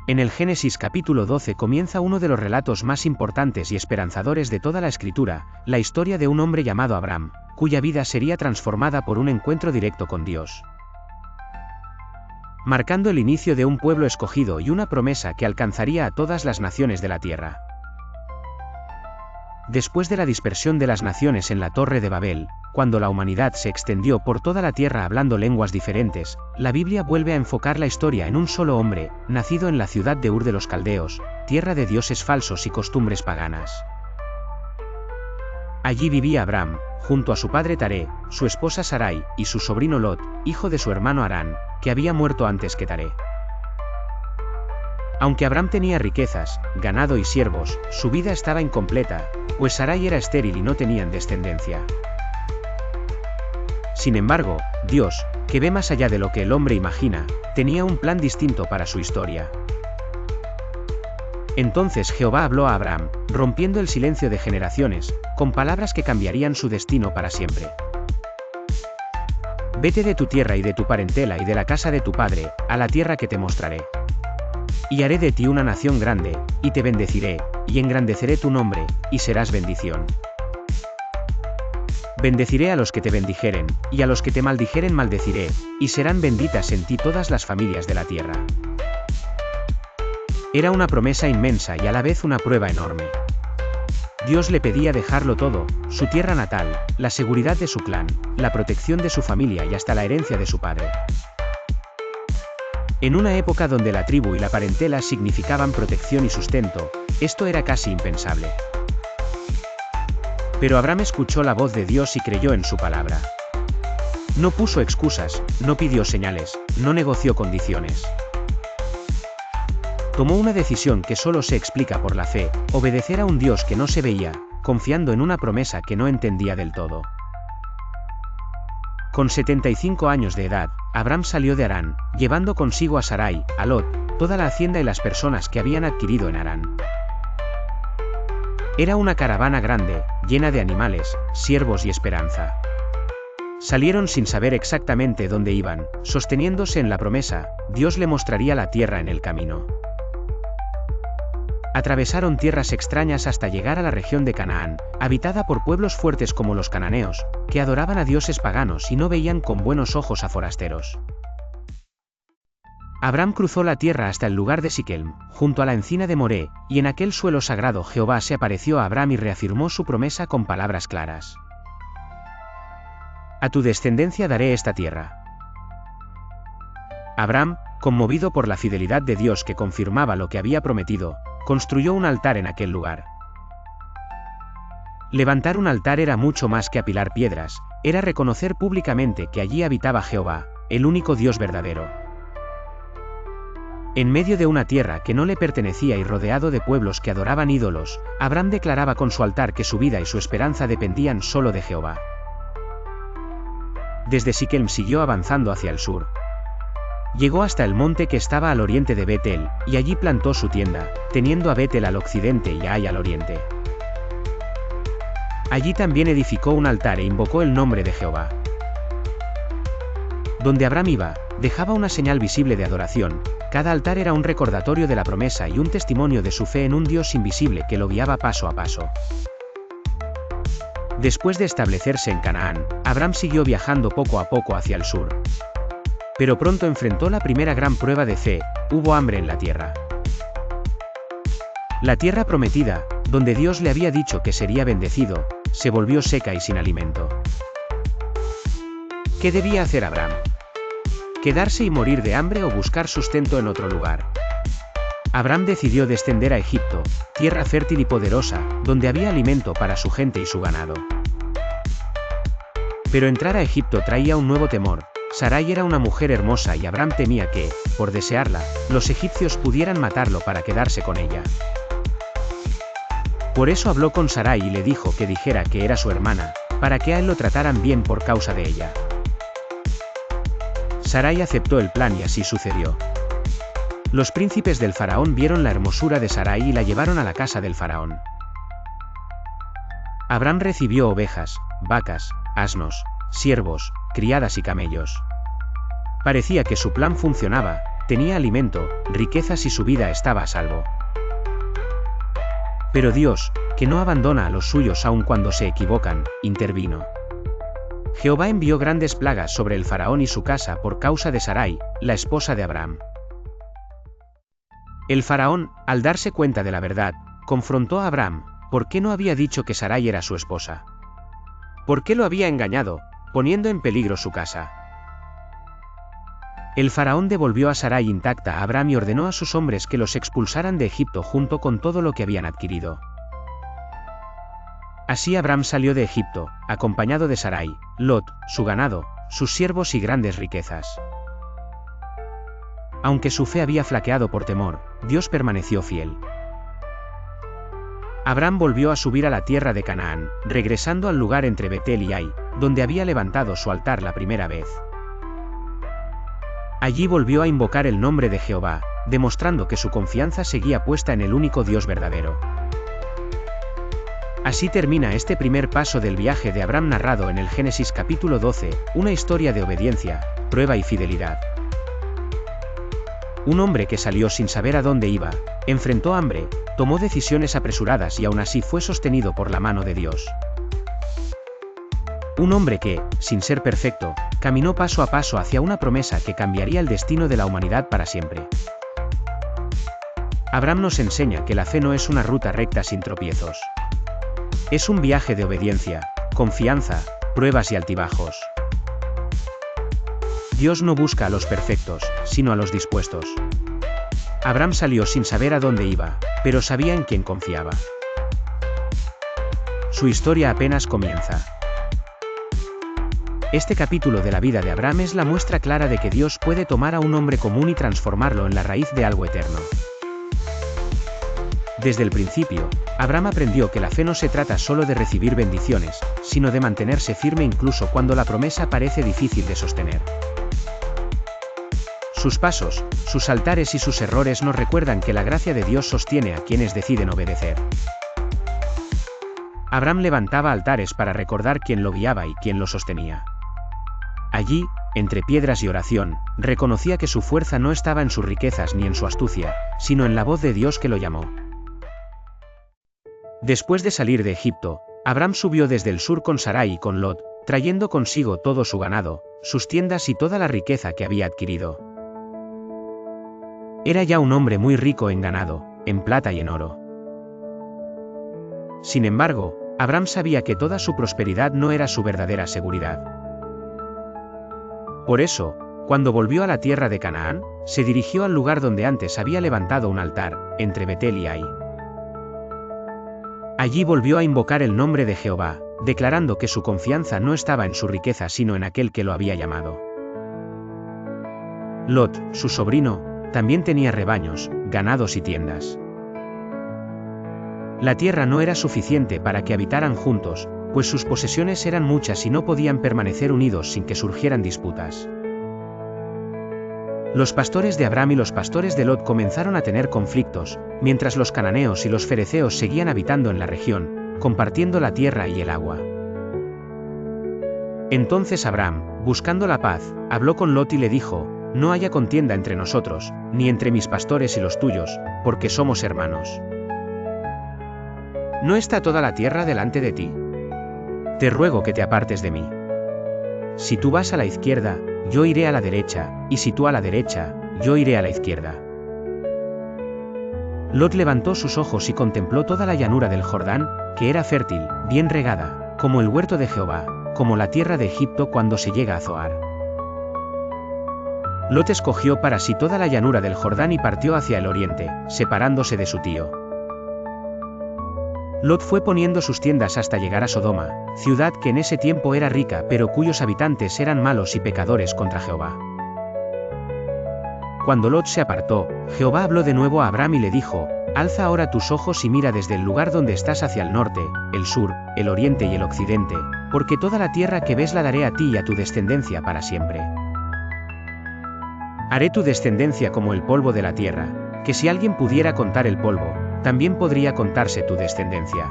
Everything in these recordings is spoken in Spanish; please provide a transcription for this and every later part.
En el Génesis capítulo 12 comienza uno de los relatos más importantes y esperanzadores de toda la Escritura, la historia de un hombre llamado Abraham, cuya vida sería transformada por un encuentro directo con Dios, marcando el inicio de un pueblo escogido y una promesa que alcanzaría a todas las naciones de la tierra. Después de la dispersión de las naciones en la Torre de Babel, cuando la humanidad se extendió por toda la tierra hablando lenguas diferentes, la Biblia vuelve a enfocar la historia en un solo hombre, nacido en la ciudad de Ur de los Caldeos, tierra de dioses falsos y costumbres paganas. Allí vivía Abraham, junto a su padre Taré, su esposa Sarai, y su sobrino Lot, hijo de su hermano Harán, que había muerto antes que Taré. Aunque Abraham tenía riquezas, ganado y siervos, su vida estaba incompleta, pues Sarai era estéril y no tenían descendencia. Sin embargo, Dios, que ve más allá de lo que el hombre imagina, tenía un plan distinto para su historia. Entonces Jehová habló a Abraham, rompiendo el silencio de generaciones, con palabras que cambiarían su destino para siempre. Vete de tu tierra y de tu parentela y de la casa de tu padre, a la tierra que te mostraré. Y haré de ti una nación grande, y te bendeciré, y engrandeceré tu nombre, y serás bendición. Bendeciré a los que te bendijeren, y a los que te maldijeren maldeciré, y serán benditas en ti todas las familias de la tierra. Era una promesa inmensa y a la vez una prueba enorme. Dios le pedía dejarlo todo, su tierra natal, la seguridad de su clan, la protección de su familia y hasta la herencia de su padre. En una época donde la tribu y la parentela significaban protección y sustento, esto era casi impensable. Pero Abraham escuchó la voz de Dios y creyó en su palabra. No puso excusas, no pidió señales, no negoció condiciones. Tomó una decisión que solo se explica por la fe, obedecer a un Dios que no se veía, confiando en una promesa que no entendía del todo. Con 75 años de edad, Abraham salió de Harán, llevando consigo a Sarai, a Lot, toda la hacienda y las personas que habían adquirido en Harán. Era una caravana grande, llena de animales, siervos y esperanza. Salieron sin saber exactamente dónde iban, sosteniéndose en la promesa, Dios le mostraría la tierra en el camino. Atravesaron tierras extrañas hasta llegar a la región de Canaán, habitada por pueblos fuertes como los cananeos, que adoraban a dioses paganos y no veían con buenos ojos a forasteros. Abraham cruzó la tierra hasta el lugar de Siquem, junto a la encina de Moré, y en aquel suelo sagrado Jehová se apareció a Abraham y reafirmó su promesa con palabras claras. A tu descendencia daré esta tierra. Abraham, conmovido por la fidelidad de Dios que confirmaba lo que había prometido, construyó un altar en aquel lugar. Levantar un altar era mucho más que apilar piedras, era reconocer públicamente que allí habitaba Jehová, el único Dios verdadero. En medio de una tierra que no le pertenecía y rodeado de pueblos que adoraban ídolos, Abraham declaraba con su altar que su vida y su esperanza dependían solo de Jehová. Desde Siquem siguió avanzando hacia el sur. Llegó hasta el monte que estaba al oriente de Betel, y allí plantó su tienda, teniendo a Betel al occidente y a Ai al oriente. Allí también edificó un altar e invocó el nombre de Jehová. Donde Abraham iba, dejaba una señal visible de adoración, cada altar era un recordatorio de la promesa y un testimonio de su fe en un Dios invisible que lo guiaba paso a paso. Después de establecerse en Canaán, Abraham siguió viajando poco a poco hacia el sur. Pero pronto enfrentó la primera gran prueba de fe, hubo hambre en la tierra. La tierra prometida, donde Dios le había dicho que sería bendecido, se volvió seca y sin alimento. ¿Qué debía hacer Abraham? ¿Quedarse y morir de hambre o buscar sustento en otro lugar? Abraham decidió descender a Egipto, tierra fértil y poderosa, donde había alimento para su gente y su ganado. Pero entrar a Egipto traía un nuevo temor. Sarai era una mujer hermosa y Abraham temía que, por desearla, los egipcios pudieran matarlo para quedarse con ella. Por eso habló con Sarai y le dijo que dijera que era su hermana, para que a él lo trataran bien por causa de ella. Sarai aceptó el plan y así sucedió. Los príncipes del faraón vieron la hermosura de Sarai y la llevaron a la casa del faraón. Abraham recibió ovejas, vacas, asnos, siervos, criadas y camellos. Parecía que su plan funcionaba, tenía alimento, riquezas y su vida estaba a salvo. Pero Dios, que no abandona a los suyos aun cuando se equivocan, intervino. Jehová envió grandes plagas sobre el faraón y su casa por causa de Sarai, la esposa de Abraham. El faraón, al darse cuenta de la verdad, confrontó a Abraham. ¿Por qué no había dicho que Sarai era su esposa? ¿Por qué lo había engañado, poniendo en peligro su casa? El faraón devolvió a Sarai intacta a Abraham y ordenó a sus hombres que los expulsaran de Egipto junto con todo lo que habían adquirido. Así Abraham salió de Egipto, acompañado de Sarai, Lot, su ganado, sus siervos y grandes riquezas. Aunque su fe había flaqueado por temor, Dios permaneció fiel. Abraham volvió a subir a la tierra de Canaán, regresando al lugar entre Betel y Ai, donde había levantado su altar la primera vez. Allí volvió a invocar el nombre de Jehová, demostrando que su confianza seguía puesta en el único Dios verdadero. Así termina este primer paso del viaje de Abraham narrado en el Génesis capítulo 12, una historia de obediencia, prueba y fidelidad. Un hombre que salió sin saber a dónde iba, enfrentó hambre, tomó decisiones apresuradas y aún así fue sostenido por la mano de Dios. Un hombre que, sin ser perfecto, caminó paso a paso hacia una promesa que cambiaría el destino de la humanidad para siempre. Abraham nos enseña que la fe no es una ruta recta sin tropiezos. Es un viaje de obediencia, confianza, pruebas y altibajos. Dios no busca a los perfectos, sino a los dispuestos. Abraham salió sin saber a dónde iba, pero sabía en quién confiaba. Su historia apenas comienza. Este capítulo de la vida de Abraham es la muestra clara de que Dios puede tomar a un hombre común y transformarlo en la raíz de algo eterno. Desde el principio, Abraham aprendió que la fe no se trata solo de recibir bendiciones, sino de mantenerse firme incluso cuando la promesa parece difícil de sostener. Sus pasos, sus altares y sus errores nos recuerdan que la gracia de Dios sostiene a quienes deciden obedecer. Abraham levantaba altares para recordar quién lo guiaba y quién lo sostenía. Allí, entre piedras y oración, reconocía que su fuerza no estaba en sus riquezas ni en su astucia, sino en la voz de Dios que lo llamó. Después de salir de Egipto, Abraham subió desde el sur con Sarai y con Lot, trayendo consigo todo su ganado, sus tiendas y toda la riqueza que había adquirido. Era ya un hombre muy rico en ganado, en plata y en oro. Sin embargo, Abraham sabía que toda su prosperidad no era su verdadera seguridad. Por eso, cuando volvió a la tierra de Canaán, se dirigió al lugar donde antes había levantado un altar, entre Betel y Ai. Allí volvió a invocar el nombre de Jehová, declarando que su confianza no estaba en su riqueza sino en aquel que lo había llamado. Lot, su sobrino, también tenía rebaños, ganados y tiendas. La tierra no era suficiente para que habitaran juntos, pues sus posesiones eran muchas y no podían permanecer unidos sin que surgieran disputas. Los pastores de Abraham y los pastores de Lot comenzaron a tener conflictos, mientras los cananeos y los fereceos seguían habitando en la región, compartiendo la tierra y el agua. Entonces Abraham, buscando la paz, habló con Lot y le dijo: «No haya contienda entre nosotros, ni entre mis pastores y los tuyos, porque somos hermanos. ¿No está toda la tierra delante de ti? Te ruego que te apartes de mí. Si tú vas a la izquierda, yo iré a la derecha, y si tú a la derecha, yo iré a la izquierda». Lot levantó sus ojos y contempló toda la llanura del Jordán, que era fértil, bien regada, como el huerto de Jehová, como la tierra de Egipto cuando se llega a Zoar. Lot escogió para sí toda la llanura del Jordán y partió hacia el oriente, separándose de su tío. Lot fue poniendo sus tiendas hasta llegar a Sodoma, ciudad que en ese tiempo era rica pero cuyos habitantes eran malos y pecadores contra Jehová. Cuando Lot se apartó, Jehová habló de nuevo a Abraham y le dijo: «Alza ahora tus ojos y mira desde el lugar donde estás hacia el norte, el sur, el oriente y el occidente, porque toda la tierra que ves la daré a ti y a tu descendencia para siempre. Haré tu descendencia como el polvo de la tierra, que si alguien pudiera contar el polvo, también podría contarse tu descendencia.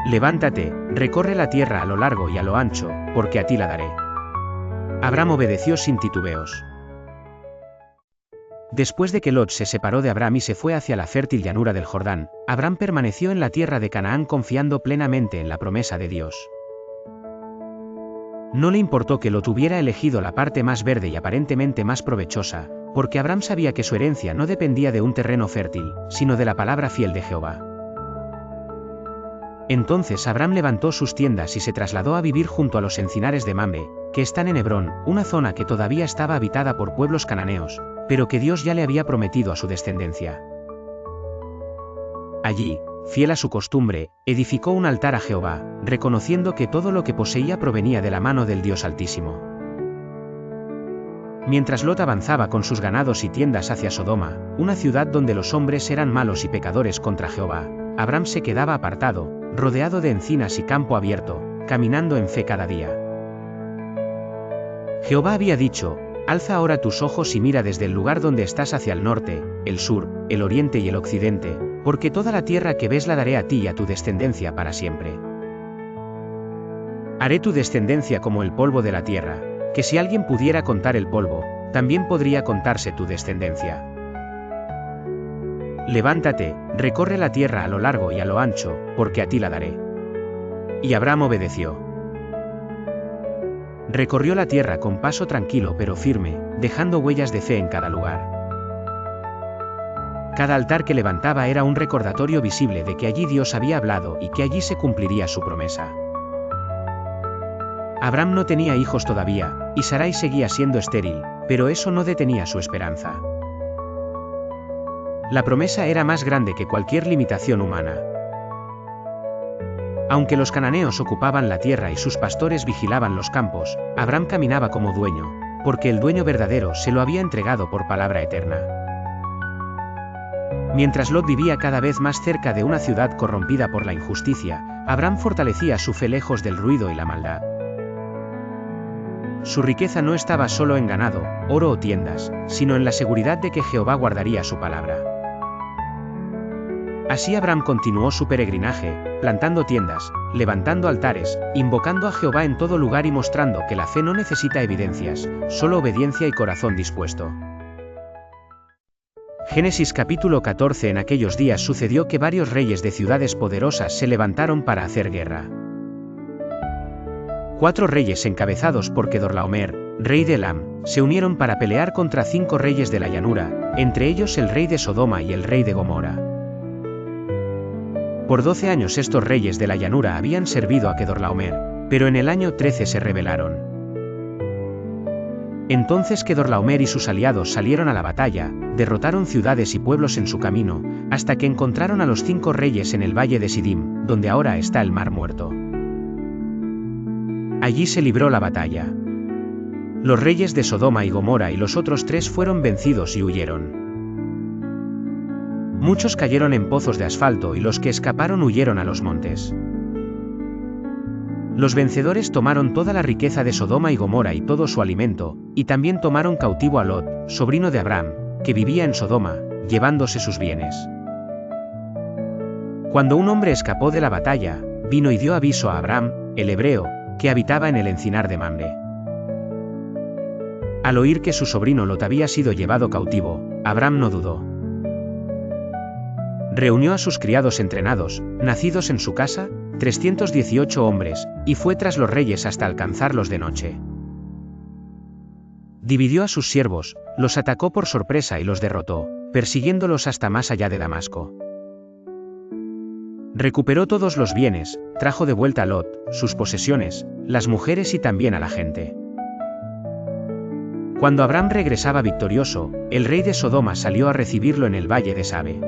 Levántate, recorre la tierra a lo largo y a lo ancho, porque a ti la daré». Abraham obedeció sin titubeos. Después de que Lot se separó de Abram y se fue hacia la fértil llanura del Jordán, Abram permaneció en la tierra de Canaán confiando plenamente en la promesa de Dios. No le importó que Lot hubiera elegido la parte más verde y aparentemente más provechosa, porque Abram sabía que su herencia no dependía de un terreno fértil, sino de la palabra fiel de Jehová. Entonces Abram levantó sus tiendas y se trasladó a vivir junto a los encinares de Mamre, que están en Hebrón, una zona que todavía estaba habitada por pueblos cananeos, pero que Dios ya le había prometido a su descendencia. Allí, fiel a su costumbre, edificó un altar a Jehová, reconociendo que todo lo que poseía provenía de la mano del Dios Altísimo. Mientras Lot avanzaba con sus ganados y tiendas hacia Sodoma, una ciudad donde los hombres eran malos y pecadores contra Jehová, Abram se quedaba apartado, rodeado de encinas y campo abierto, caminando en fe cada día. Jehová había dicho: alza ahora tus ojos y mira desde el lugar donde estás hacia el norte, el sur, el oriente y el occidente, porque toda la tierra que ves la daré a ti y a tu descendencia para siempre. Haré tu descendencia como el polvo de la tierra, que si alguien pudiera contar el polvo, también podría contarse tu descendencia. Levántate, recorre la tierra a lo largo y a lo ancho, porque a ti la daré. Y Abram obedeció. Recorrió la tierra con paso tranquilo pero firme, dejando huellas de fe en cada lugar. Cada altar que levantaba era un recordatorio visible de que allí Dios había hablado y que allí se cumpliría su promesa. Abram no tenía hijos todavía, y Sarai seguía siendo estéril, pero eso no detenía su esperanza. La promesa era más grande que cualquier limitación humana. Aunque los cananeos ocupaban la tierra y sus pastores vigilaban los campos, Abram caminaba como dueño, porque el dueño verdadero se lo había entregado por palabra eterna. Mientras Lot vivía cada vez más cerca de una ciudad corrompida por la injusticia, Abram fortalecía su fe lejos del ruido y la maldad. Su riqueza no estaba solo en ganado, oro o tiendas, sino en la seguridad de que Jehová guardaría su palabra. Así Abram continuó su peregrinaje, plantando tiendas, levantando altares, invocando a Jehová en todo lugar y mostrando que la fe no necesita evidencias, solo obediencia y corazón dispuesto. Génesis capítulo 14. En aquellos días sucedió que varios reyes de ciudades poderosas se levantaron para hacer guerra. 4 reyes encabezados por Kedorlaomer, rey de Elam, se unieron para pelear contra 5 reyes de la llanura, entre ellos el rey de Sodoma y el rey de Gomorra. Por 12 años estos reyes de la llanura habían servido a Kedorlaomer, pero en el año 13 se rebelaron. Entonces Kedorlaomer y sus aliados salieron a la batalla, derrotaron ciudades y pueblos en su camino, hasta que encontraron a los 5 reyes en el valle de Sidim, donde ahora está el Mar Muerto. Allí se libró la batalla. Los reyes de Sodoma y Gomorra y los otros 3 fueron vencidos y huyeron. Muchos cayeron en pozos de asfalto y los que escaparon huyeron a los montes. Los vencedores tomaron toda la riqueza de Sodoma y Gomorra y todo su alimento, y también tomaron cautivo a Lot, sobrino de Abram, que vivía en Sodoma, llevándose sus bienes. Cuando un hombre escapó de la batalla, vino y dio aviso a Abram, el hebreo, que habitaba en el encinar de Mamre. Al oír que su sobrino Lot había sido llevado cautivo, Abram no dudó. Reunió a sus criados entrenados, nacidos en su casa, 318 hombres, y fue tras los reyes hasta alcanzarlos de noche. Dividió a sus siervos, los atacó por sorpresa y los derrotó, persiguiéndolos hasta más allá de Damasco. Recuperó todos los bienes, trajo de vuelta a Lot, sus posesiones, las mujeres y también a la gente. Cuando Abram regresaba victorioso, el rey de Sodoma salió a recibirlo en el valle de Sabe.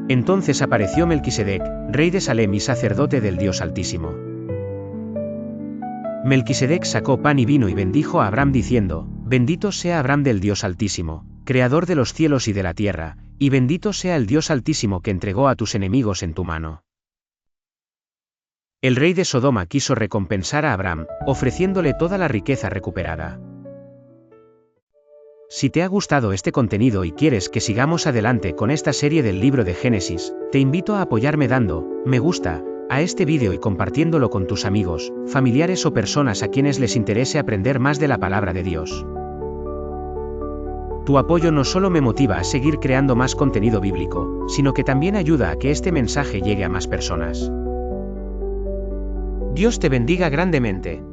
Entonces apareció Melquisedec, rey de Salem y sacerdote del Dios Altísimo. Melquisedec sacó pan y vino y bendijo a Abram diciendo: Bendito sea Abram del Dios Altísimo, creador de los cielos y de la tierra, y bendito sea el Dios Altísimo que entregó a tus enemigos en tu mano. El rey de Sodoma quiso recompensar a Abram, ofreciéndole toda la riqueza recuperada. Si te ha gustado este contenido y quieres que sigamos adelante con esta serie del libro de Génesis, te invito a apoyarme dando me gusta a este vídeo y compartiéndolo con tus amigos, familiares o personas a quienes les interese aprender más de la palabra de Dios. Tu apoyo no solo me motiva a seguir creando más contenido bíblico, sino que también ayuda a que este mensaje llegue a más personas. Dios te bendiga grandemente.